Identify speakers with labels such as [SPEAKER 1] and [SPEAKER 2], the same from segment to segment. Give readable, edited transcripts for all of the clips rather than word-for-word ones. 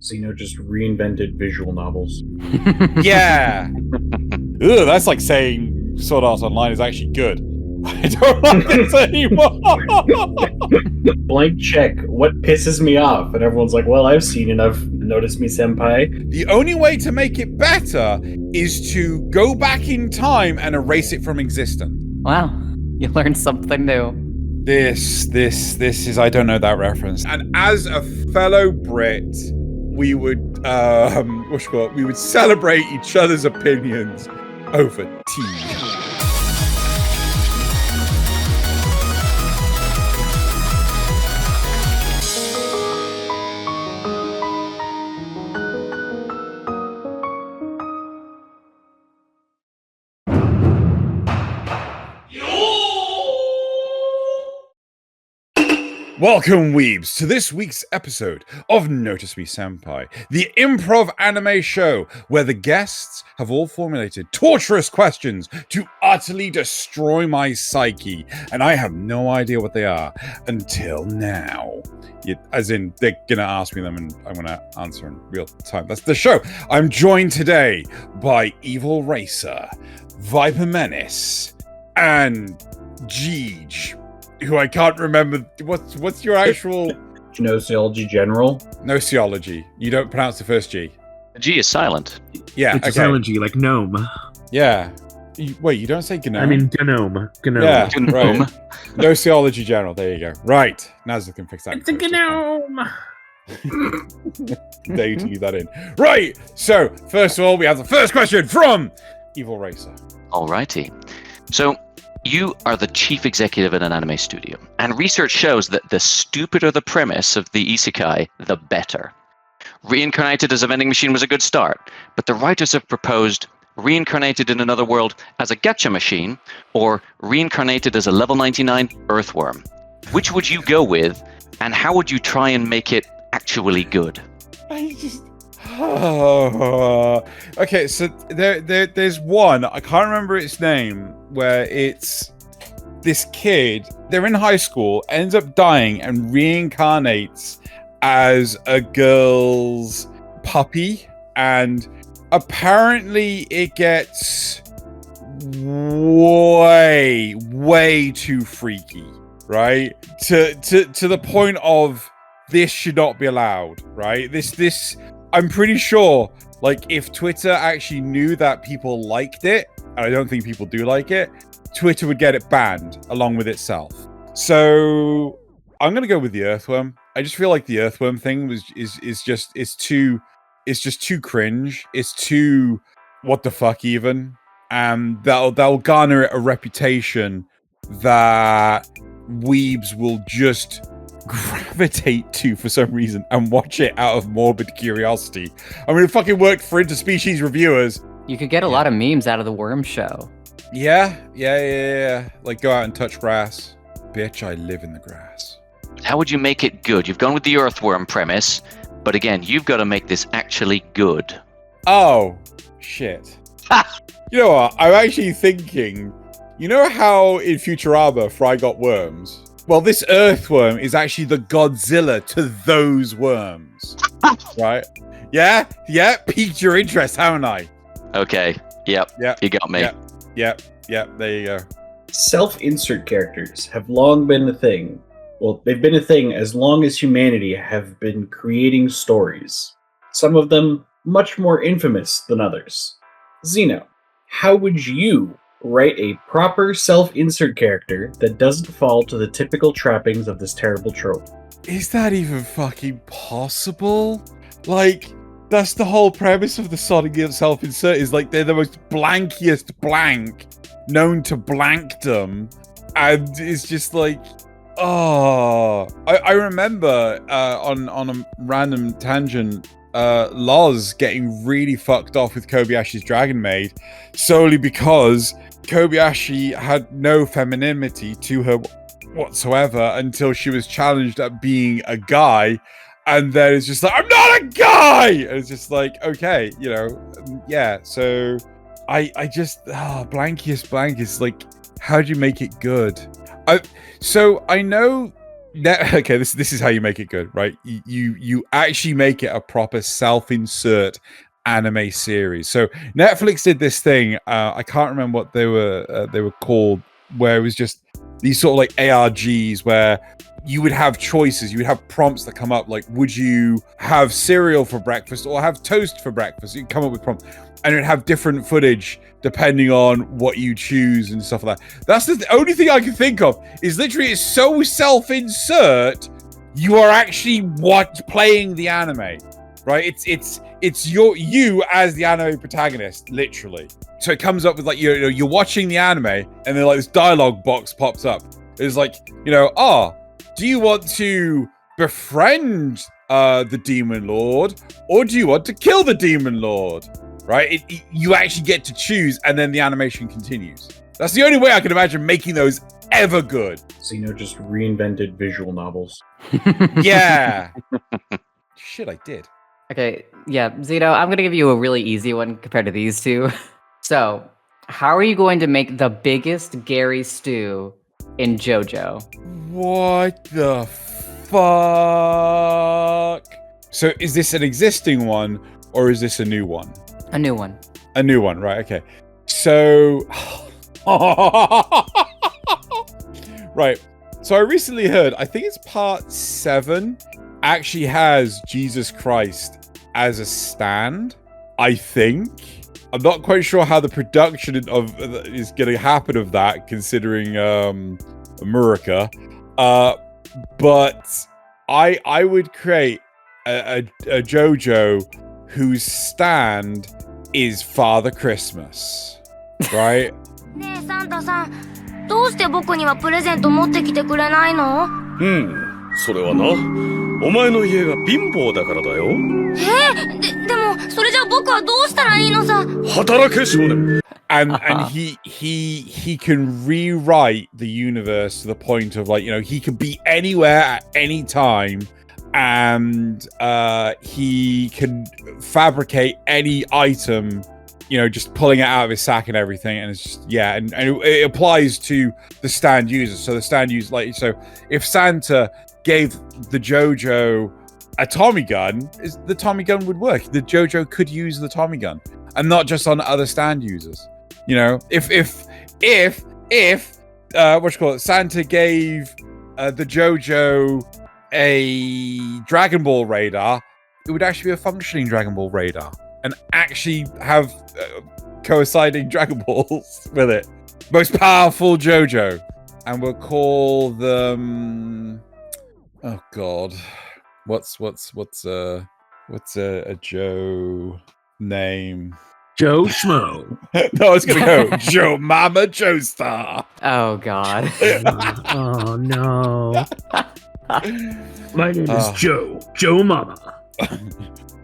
[SPEAKER 1] Xeno just reinvented visual novels.
[SPEAKER 2] Yeah. Ugh, that's like saying Sword Art Online is actually good. I don't like this anymore.
[SPEAKER 1] Blank check. What pisses me off? And everyone's like, well, I've seen enough Notice Me Senpai.
[SPEAKER 2] The only way to make it better is to go back in time and erase it from existence.
[SPEAKER 3] Wow, you learned something new.
[SPEAKER 2] This is, I don't know that reference. And as a fellow Brit, we would, we would celebrate each other's opinions over tea. Welcome, weebs, to this week's episode of Notice Me Senpai, the improv anime show where the guests have all formulated torturous questions to utterly destroy my psyche, and I have no idea what they are until now. As in, they're gonna ask me them and I'm gonna answer in real time. That's the show. I'm joined today by EvilRacer, Viper Menace, and Jeej, who I can't remember. What's your actual
[SPEAKER 1] gnosiologyGeneral?
[SPEAKER 2] Gnosiology. You don't pronounce the first G.
[SPEAKER 4] The G is silent.
[SPEAKER 2] Yeah,
[SPEAKER 5] it's a silent G, like gnome.
[SPEAKER 2] Yeah. Wait, you don't say gnome?
[SPEAKER 5] I mean gnome. Gnome.
[SPEAKER 2] Yeah,
[SPEAKER 4] Gnome.
[SPEAKER 2] right. GnosiologyGeneral. There you go. Right. Nazla can fix that.
[SPEAKER 5] It's a gnome.
[SPEAKER 2] There you leave that in. Right. So, first of all, we have the first question from EvilRacer.
[SPEAKER 4] Alrighty. So, you are the chief executive at an anime studio, and research shows that the stupider the premise of the Isekai, the better. Reincarnated as a vending machine was a good start, but the writers have proposed reincarnated in another world as a gacha machine, or reincarnated as a level 99 earthworm. Which would you go with, and how would you try and make it actually good?
[SPEAKER 2] Okay, so there's one, I can't remember its name, where it's this kid, they're in high school, ends up dying and reincarnates as a girl's puppy, and apparently it gets way too freaky, right? To the point of this should not be allowed, right? This I'm pretty sure, like, if Twitter actually knew that people liked it, and I don't think people do like it, Twitter would get it banned along with itself. So I'm gonna go with the earthworm. I just feel like the earthworm thing is just too cringe. It's too what the fuck even, and that'll garner a reputation that weebs will just gravitate to for some reason and watch it out of morbid curiosity. I mean, it fucking worked for interspecies reviewers.
[SPEAKER 3] You could get a lot of memes out of the worm show.
[SPEAKER 2] Yeah. Like, go out and touch grass. Bitch, I live in the grass.
[SPEAKER 4] How would you make it good? You've gone with the earthworm premise, but again, you've got to make this actually good.
[SPEAKER 2] Oh, shit. You know what? I'm actually thinking, you know how in Futurama Fry got worms? Well, this earthworm is actually the Godzilla to those worms. Right? Yeah? Piqued your interest, haven't I?
[SPEAKER 4] Okay. Yep. You got me.
[SPEAKER 2] Yep. There you go.
[SPEAKER 1] Self-insert characters have long been a thing. Well, they've been a thing as long as humanity have been creating stories. Some of them much more infamous than others. Xeno, how would you write a proper self-insert character that doesn't fall to the typical trappings of this terrible trope?
[SPEAKER 2] Is that even fucking possible? Like, that's the whole premise of the Sonic self-insert, is like they're the most blankiest blank known to blankdom, and it's just like, oh, I remember on a random tangent, Loz getting really fucked off with Kobayashi's Dragon Maid solely because Kobayashi had no femininity to her whatsoever until she was challenged at being a guy, and then it's just like, I'm not a guy, and it's just like, okay, you know, yeah. So I just blankiest blank is like, how do you make it good? So I know Okay, this is how you make it good, right? You actually make it a proper self-insert anime series. So Netflix did this thing. I can't remember what they were called, where it was just these sort of like ARGs where you would have choices. You would have prompts that come up like, would you have cereal for breakfast or have toast for breakfast? You can come up with prompts, and it would have different footage depending on what you choose and stuff like that. That's the only thing I can think of. Is literally it's so self-insert. You are actually playing the anime, right? It's you as the anime protagonist, literally. So it comes up with like you're watching the anime, and then like this dialogue box pops up. It's like, do you want to befriend the Demon Lord, or do you want to kill the Demon Lord? Right? You actually get to choose, and then the animation continues. That's the only way I can imagine making those ever good.
[SPEAKER 1] Xeno just reinvented visual novels.
[SPEAKER 2] Yeah. Shit, I did.
[SPEAKER 3] Okay, yeah, Zito, I'm gonna give you a really easy one compared to these two. So, how are you going to make the biggest Gary stew in JoJo?
[SPEAKER 2] What the fuck? So is this an existing one, or is this a new one?
[SPEAKER 3] A new one.
[SPEAKER 2] A new one, right? Okay. So, right. So I recently heard, I think it's part 7, actually has Jesus Christ as a stand. I think. I'm not quite sure how the production of is going to happen of that, considering America. But I would create a JoJo whose stand is Father Christmas, right?
[SPEAKER 6] ねえサンタさん、どうして僕にはプレゼント持ってきてくれないの？
[SPEAKER 7] それはな、お前の家が貧乏だからだよ。
[SPEAKER 6] でもそれじゃ僕はどうしたらいいのさ？
[SPEAKER 7] 働け少年。
[SPEAKER 2] And he can rewrite the universe to the point of like, he can be anywhere at any time. And he can fabricate any item, just pulling it out of his sack and everything. And it's just, yeah, and it applies to the stand users. So the stand users, like, so if Santa gave the JoJo a Tommy gun, the Tommy gun would work. The JoJo could use the Tommy gun, and not just on other stand users. If Santa gave the JoJo a Dragon Ball radar, it would actually be a functioning Dragon Ball radar and actually have coinciding Dragon Balls with it. Most powerful JoJo, and we'll call them. Oh God, what's a Joe name?
[SPEAKER 5] Joe Schmo.
[SPEAKER 2] No, I was gonna go Joe Mama Joe Star.
[SPEAKER 3] Oh God.
[SPEAKER 5] Oh no. My name is Joe Mama.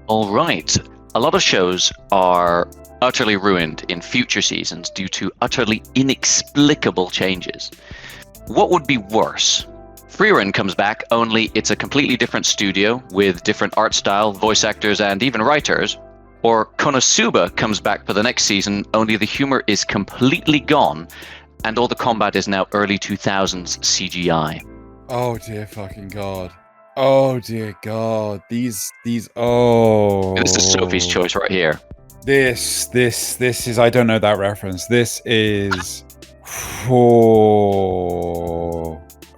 [SPEAKER 4] All right. A lot of shows are utterly ruined in future seasons due to utterly inexplicable changes. What would be worse? Freerun comes back, only it's a completely different studio with different art style, voice actors, and even writers. Or Konosuba comes back for the next season, only the humor is completely gone, and all the combat is now early 2000s CGI.
[SPEAKER 2] Oh dear fucking God. Oh dear God. These oh.
[SPEAKER 4] This is Sophie's choice right here.
[SPEAKER 2] This is, I don't know that reference. This is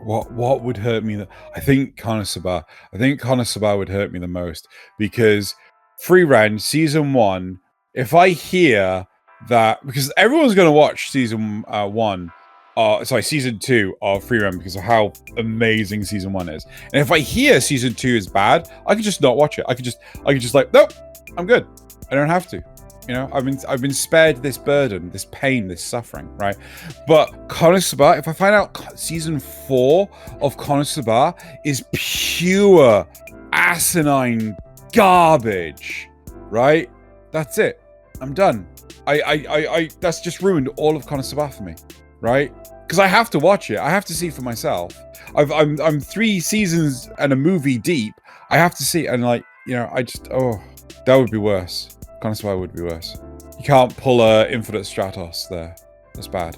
[SPEAKER 2] what would hurt me? I think Konosuba would hurt me the most, because Freerun season 1, if I hear that, because everyone's going to watch season 2 of Freerun because of how amazing season 1 is. And if I hear season 2 is bad, I could just not watch it. I could just like, nope, I'm good. I don't have to. I've been spared this burden, this pain, this suffering, right? But Konosuba, if I find out season 4 of Konosuba is pure asinine garbage, right? That's it. I'm done. I that's just ruined all of Konosuba for me, right? Because I have to watch it. I have to see for myself. I'm 3 seasons and a movie deep. I have to see, and that would be worse. Konosuba would be worse. You can't pull a Infinite Stratos there. That's bad.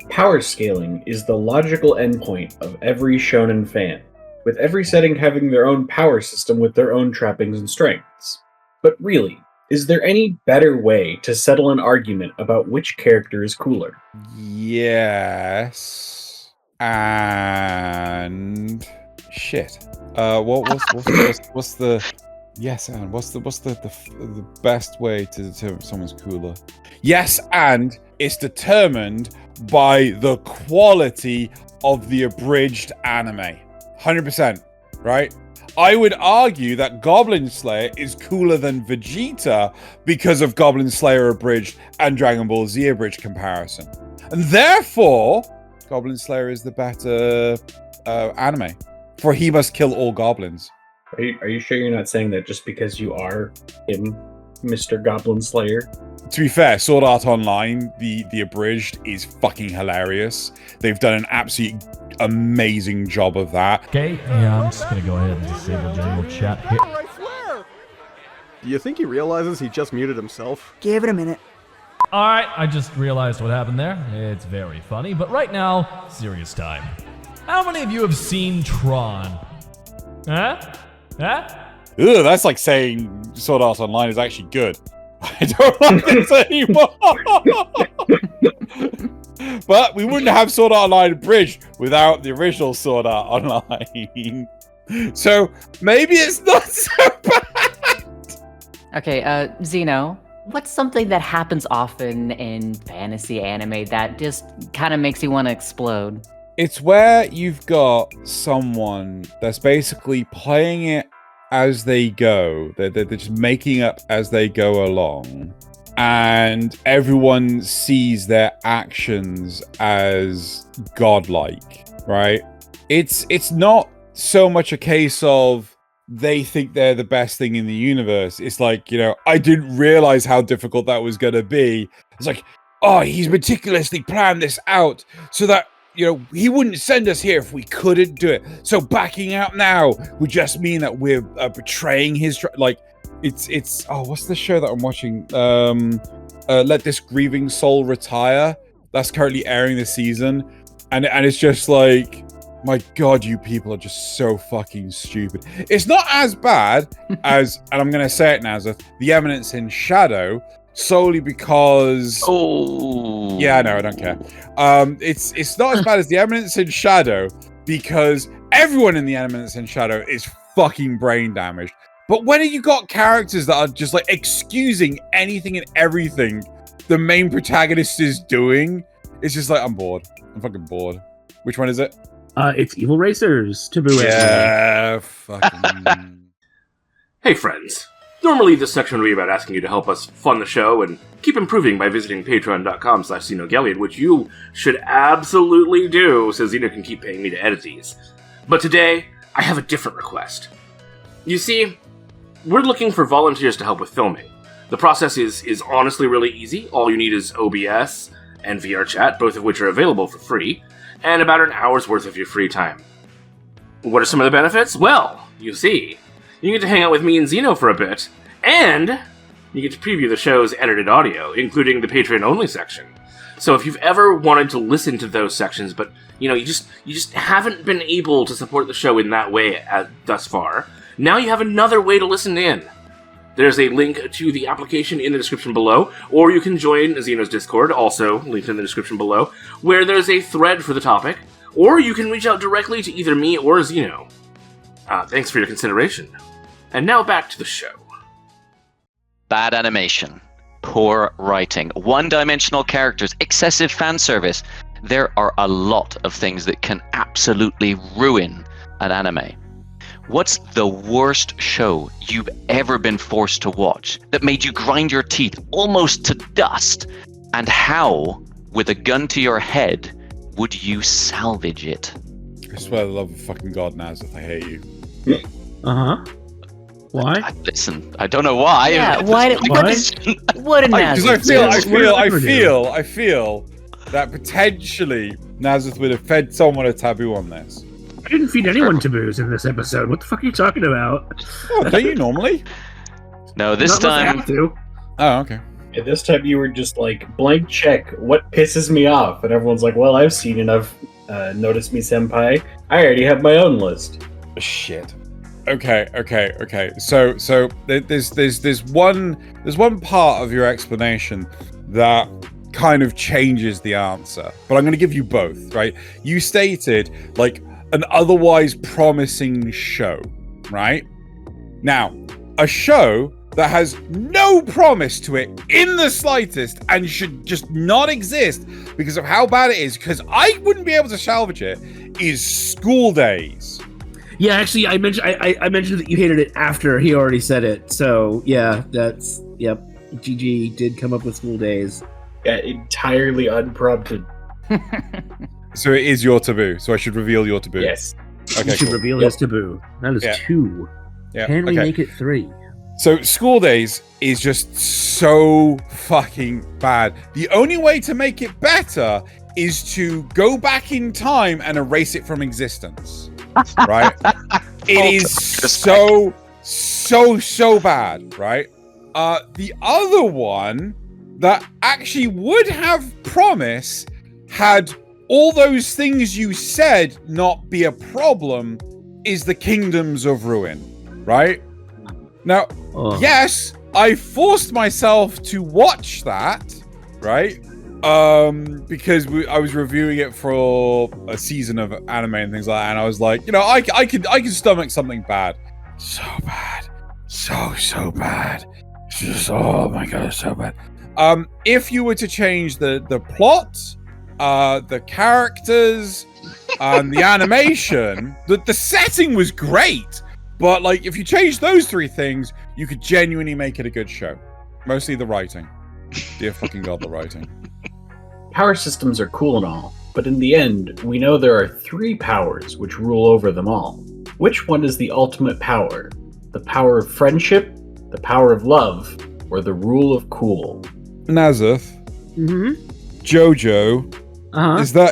[SPEAKER 1] Power scaling is the logical endpoint of every shonen fan. with every setting having their own power system with their own trappings and strengths. But really, is there any better way to settle an argument about which character is cooler?
[SPEAKER 2] Yes. And shit. What's the yes and what's the best way to determine if someone's cooler? Yes, and it's determined by the quality of the abridged anime. 100%, right? I would argue that Goblin Slayer is cooler than Vegeta because of Goblin Slayer Abridged and Dragon Ball Z Abridged comparison. And therefore, Goblin Slayer is the better anime. For he must kill all goblins.
[SPEAKER 1] Are you sure you're not saying that just because you are him, Mr. Goblin Slayer?
[SPEAKER 2] To be fair, Sword Art Online, the Abridged, is fucking hilarious. They've done an absolutely amazing job of that.
[SPEAKER 8] Okay, yeah, I'm just gonna go ahead and disable general chat here.
[SPEAKER 9] Do you think he realizes he just muted himself?
[SPEAKER 10] Give it a minute.
[SPEAKER 8] Alright, I just realized what happened there. It's very funny, but right now, serious time. How many of you have seen Tron? Huh? Huh?
[SPEAKER 2] Ugh, that's like saying Sword Art Online is actually good. I don't like this anymore. But we wouldn't have Sword Art Online Abridged without the original Sword Art Online. So maybe it's not so bad.
[SPEAKER 3] Okay, Xeno, what's something that happens often in fantasy anime that just kind of makes you want to explode?
[SPEAKER 2] It's where you've got someone that's basically playing it as they go. They're just making up as they go along. And everyone sees their actions as godlike, right? It's not so much a case of they think they're the best thing in the universe. It's like, I didn't realize how difficult that was going to be. It's like, oh, he's meticulously planned this out so that he wouldn't send us here if we couldn't do it. So backing out now would just mean that we're betraying his... It's what's the show that I'm watching? Let This Grieving Soul Retire. That's currently airing this season. And it's just like, my God, you people are just so fucking stupid. It's not as bad as, and I'm going to say it now, as The Eminence in Shadow, solely because...
[SPEAKER 4] Oh.
[SPEAKER 2] Yeah, no, I don't care. It's not as bad as The Eminence in Shadow because everyone in The Eminence in Shadow is fucking brain damaged. But when you got characters that are just like excusing anything and everything the main protagonist is doing, it's just like, I'm bored. I'm fucking bored. Which one is it?
[SPEAKER 5] It's EvilRacer's Taboo.
[SPEAKER 2] Yeah, fucking...
[SPEAKER 11] Hey friends. Normally this section would be about asking you to help us fund the show and keep improving by visiting patreon.com/XenoGelliad, which you should absolutely do so Xeno can keep paying me to edit these. But today, I have a different request. You see, we're looking for volunteers to help with filming. The process is honestly really easy. All you need is OBS and VRChat, both of which are available for free, and about an hour's worth of your free time. What are some of the benefits? Well, you see, you get to hang out with me and Xeno for a bit, and you get to preview the show's edited audio, including the Patreon-only section. So if you've ever wanted to listen to those sections, but you just haven't been able to support the show in that way thus far, now you have another way to listen in. There's a link to the application in the description below, or you can join Xeno's Discord, also linked in the description below, where there's a thread for the topic, or you can reach out directly to either me or Xeno. Thanks for your consideration. And now back to the show.
[SPEAKER 4] Bad animation, poor writing, one-dimensional characters, excessive fan service. There are a lot of things that can absolutely ruin an anime. What's the worst show you've ever been forced to watch that made you grind your teeth almost to dust? And how, with a gun to your head, would you salvage it?
[SPEAKER 2] I swear the love of fucking God, Nazareth, I hate you.
[SPEAKER 5] Uh-huh. Why?
[SPEAKER 4] Listen, I don't know why.
[SPEAKER 3] Yeah, why? What did Nazareth do?
[SPEAKER 2] Because I feel that potentially Nazareth would have fed someone a taboo on this.
[SPEAKER 5] I didn't feed anyone taboos in this episode. What the fuck are you talking about?
[SPEAKER 2] Oh, don't you normally?
[SPEAKER 4] No, this time...
[SPEAKER 2] Oh, okay.
[SPEAKER 1] Yeah, this time you were just like, blank check, what pisses me off? And everyone's like, well, I've seen enough Notice Me Senpai. I already have my own list.
[SPEAKER 2] Shit. Okay. So there's one part of your explanation that kind of changes the answer, but I'm going to give you both, right? You stated like an otherwise promising show, right? Now, a show that has no promise to it in the slightest and should just not exist because of how bad it is, because I wouldn't be able to salvage it, is School Days.
[SPEAKER 5] Yeah, actually, I mentioned that you hated it after he already said it. So yeah, yep. GG did come up with School Days.
[SPEAKER 1] Yeah, entirely unprompted.
[SPEAKER 2] So it is your taboo. So I should reveal your taboo.
[SPEAKER 1] Yes.
[SPEAKER 2] Okay.
[SPEAKER 5] You should reveal his taboo. That is 2.
[SPEAKER 2] Yeah.
[SPEAKER 5] Can we make it 3?
[SPEAKER 2] So School Days is just so fucking bad. The only way to make it better is to go back in time and erase it from existence. Right? It is so bad, right? The other one that actually would have promise had all those things you said not be a problem is the Kingdoms of Ruin, right? Now, yes, I forced myself to watch that, right? Because I was reviewing it for a season of anime and things like that, and I was like, you know, I could stomach something bad. So bad. So bad. It's just, oh my god, it's so bad. If you were to change the plot, the characters, the animation, the setting was great. But, like, if you change those 3 things, you could genuinely make it a good show. Mostly the writing. Dear fucking god, the writing.
[SPEAKER 1] Power systems are cool and all, but in the end, we know there are 3 powers which rule over them all. Which one is the ultimate power? The power of friendship, the power of love, or the rule of cool?
[SPEAKER 2] Nazeth.
[SPEAKER 5] Mm-hmm.
[SPEAKER 2] JoJo.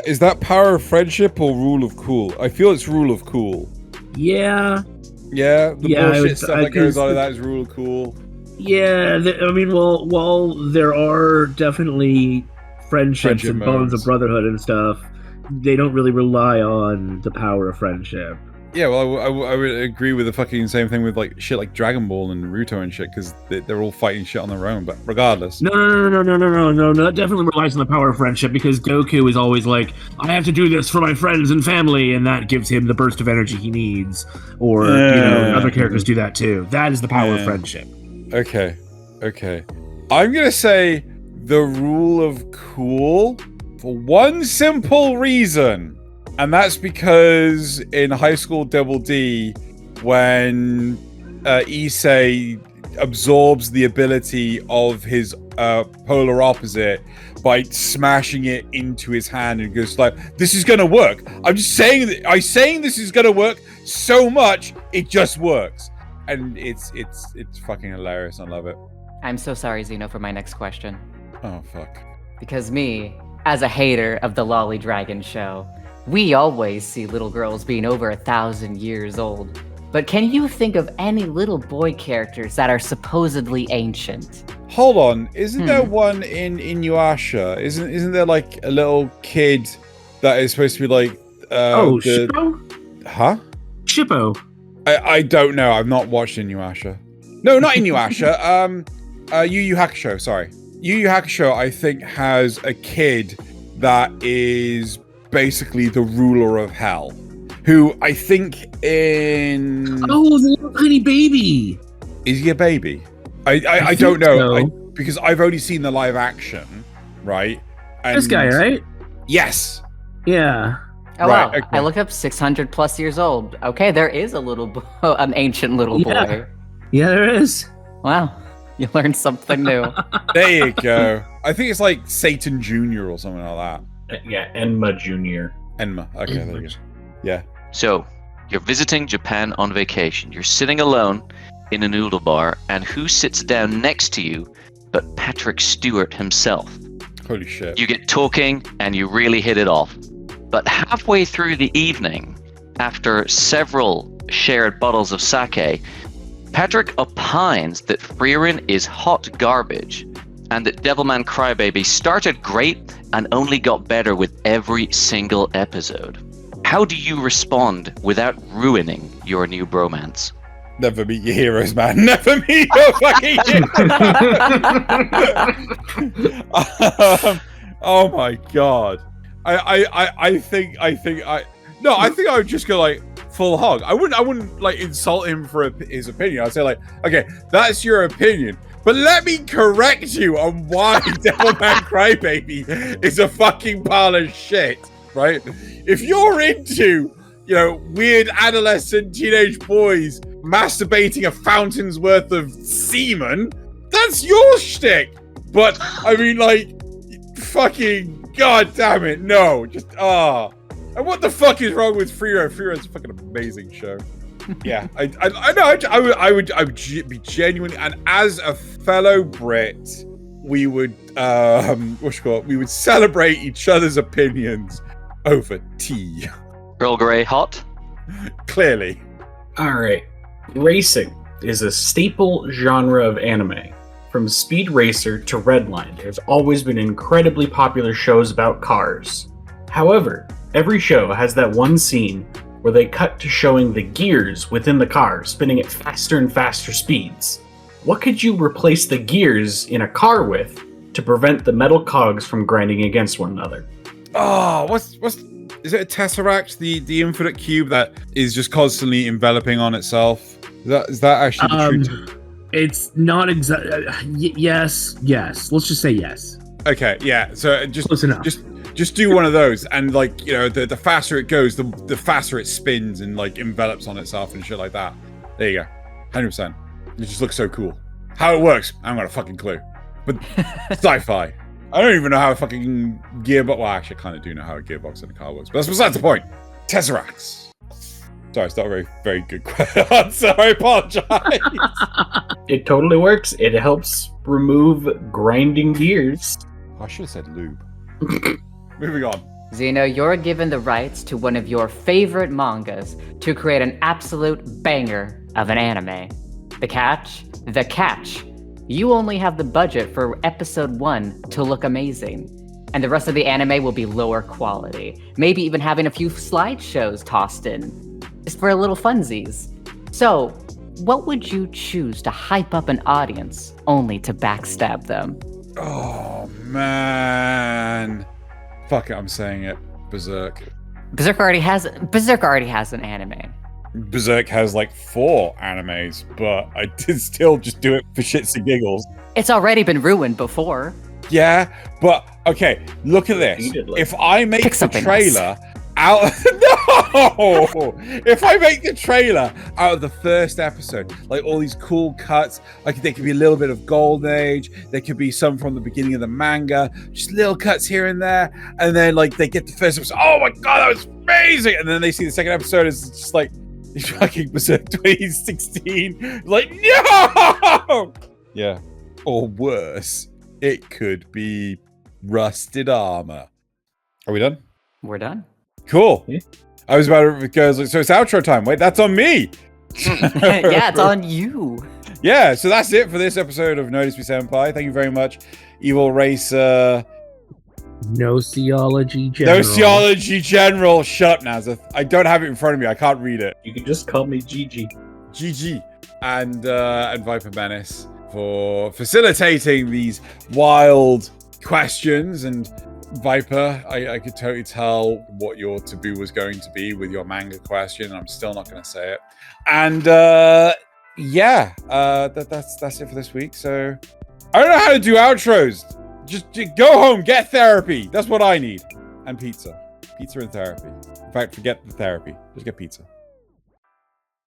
[SPEAKER 2] Is that power of friendship or rule of cool? I feel it's rule of cool.
[SPEAKER 5] Yeah.
[SPEAKER 2] Yeah, the bullshit stuff that goes on in that is real cool.
[SPEAKER 5] Yeah, I mean, while there are definitely friendships and bonds of brotherhood and stuff, they don't really rely on the power of friendship.
[SPEAKER 2] Yeah, well, I would agree with the fucking same thing with like shit like Dragon Ball and Naruto and shit, because they're all fighting shit on their own. But regardless,
[SPEAKER 5] no, that definitely relies on the power of friendship, because Goku is always like, I have to do this for my friends and family, and that gives him the burst of energy he needs. Or other characters do that too. That is the power of friendship.
[SPEAKER 2] Okay, I'm gonna say the rule of cool for one simple reason. And that's because in High School Double D, when Issei absorbs the ability of his polar opposite by smashing it into his hand and goes like, this is gonna work. I'm saying this is gonna work so much, it just works. And it's fucking hilarious. I love it.
[SPEAKER 3] I'm so sorry, Xeno, for my next question.
[SPEAKER 2] Oh, fuck.
[SPEAKER 3] Because me, as a hater of the Lolly Dragon show, we always see little girls being over 1,000 years old. But can you think of any little boy characters that are supposedly ancient?
[SPEAKER 2] Hold on, isn't there one in Inuyasha? Isn't there like a little kid that is supposed to be like
[SPEAKER 5] Shippo?
[SPEAKER 2] Huh?
[SPEAKER 5] Shippo.
[SPEAKER 2] I don't know. I've not watched Inuyasha. No, not Inuyasha. Yu Yu Hakusho, sorry. Yu Yu Hakusho, I think, has a kid that is basically the ruler of hell, who I think in...
[SPEAKER 5] Oh, the little tiny baby!
[SPEAKER 2] Is he a baby? I don't know, because I've only seen the live action, right? And
[SPEAKER 5] this guy, right?
[SPEAKER 2] Yes!
[SPEAKER 5] Yeah.
[SPEAKER 3] Oh, right, wow. Okay. I look up 600 plus years old. Okay, there is a an ancient little boy.
[SPEAKER 5] Yeah, there is.
[SPEAKER 3] Wow. You learned something new.
[SPEAKER 2] There you go. I think it's like Satan Jr. or something like that.
[SPEAKER 1] Yeah, Enma Jr.
[SPEAKER 2] Enma. Okay, there you go. Yeah.
[SPEAKER 4] So, you're visiting Japan on vacation. You're sitting alone in a noodle bar, and who sits down next to you but Patrick Stewart himself?
[SPEAKER 2] Holy shit.
[SPEAKER 4] You get talking, and you really hit it off. But halfway through the evening, after several shared bottles of sake, Patrick opines that Frieren is hot garbage, and that Devilman Crybaby started great and only got better with every single episode. How do you respond without ruining your new bromance?
[SPEAKER 2] Never meet your heroes, man. Never meet your fucking heroes. Oh my god. I think I would just go like full hog. I wouldn't like insult him for his opinion. I'd say like, okay, that's your opinion, but let me correct you on why Devilman Crybaby is a fucking pile of shit, right? If you're into, you know, weird adolescent teenage boys masturbating a fountain's worth of semen, that's your shtick. But I mean, like, fucking god damn it, no, just And what the fuck is wrong with Freero? Freero's a fucking amazing show. Yeah, I would be genuine, and as a fellow Brit, we would we would celebrate each other's opinions over tea.
[SPEAKER 4] Earl Grey hot?
[SPEAKER 2] Clearly.
[SPEAKER 1] Alright. Racing is a staple genre of anime. From Speed Racer to Redline, there's always been incredibly popular shows about cars. However, every show has that one scene where they cut to showing the gears within the car, spinning at faster and faster speeds. What could you replace the gears in a car with to prevent the metal cogs from grinding against one another?
[SPEAKER 2] Oh, what's is it a tesseract, the infinite cube that is just constantly enveloping on itself? Is that actually the truth?
[SPEAKER 5] It's not exactly. Yes. Let's just say yes.
[SPEAKER 2] Okay, yeah. So
[SPEAKER 5] close enough.
[SPEAKER 2] Just do one of those, and like, you know, the faster it goes, the faster it spins and like envelops on itself and shit like that. There you go, 100%. It just looks so cool. How it works, I haven't got a fucking clue. But sci-fi. I don't even know how a fucking gearbox. Well, actually, I kind of do know how a gearbox in a car works, but that's besides the point. Tesseracts. Sorry, it's not a very, very good answer. I apologize.
[SPEAKER 1] It totally works. It helps remove grinding gears.
[SPEAKER 2] I should have said lube. Moving on.
[SPEAKER 3] Xeno, you're given the rights to one of your favorite mangas to create an absolute banger of an anime. The catch? You only have the budget for episode 1 to look amazing. And the rest of the anime will be lower quality. Maybe even having a few slideshows tossed in. Just for a little funsies. So, what would you choose to hype up an audience only to backstab them?
[SPEAKER 2] Oh, man. Fuck it, I'm saying it. Berserk.
[SPEAKER 3] Berserk already has an anime.
[SPEAKER 2] Berserk has like 4 animes, but I did still just do it for shits and giggles.
[SPEAKER 3] It's already been ruined before.
[SPEAKER 2] Yeah, but okay, look at this. If I make the trailer out of if I make the trailer out of the first episode, like all these cool cuts, like there could be a little bit of Golden Age, there could be some from the beginning of the manga, just little cuts here and there, and then like they get the first episode, oh my god, that was amazing, and then they see the second episode, it's just like fucking Berserk 2016, like no, yeah, or worse, it could be Rusted Armor. Are we done?
[SPEAKER 3] We're done.
[SPEAKER 2] Cool. Yeah. I was about to go, so it's outro time. Wait, that's on me.
[SPEAKER 3] Yeah, it's on you.
[SPEAKER 2] Yeah, so that's it for this episode of Notice Me Senpai. Thank you very much, EvilRacer.
[SPEAKER 5] gnosiologyGeneral.
[SPEAKER 2] Shut up, Nazeth. I don't have it in front of me. I can't read it.
[SPEAKER 1] You can just call me GG.
[SPEAKER 2] GG. And Viper Menace for facilitating these wild questions. And Viper, I could totally tell what your taboo was going to be with your manga question. I'm still not going to say it. And yeah, that's it for this week. So I don't know how to do outros. Just go home, get therapy. That's what I need. And pizza and therapy. In fact, forget the therapy. Just get pizza.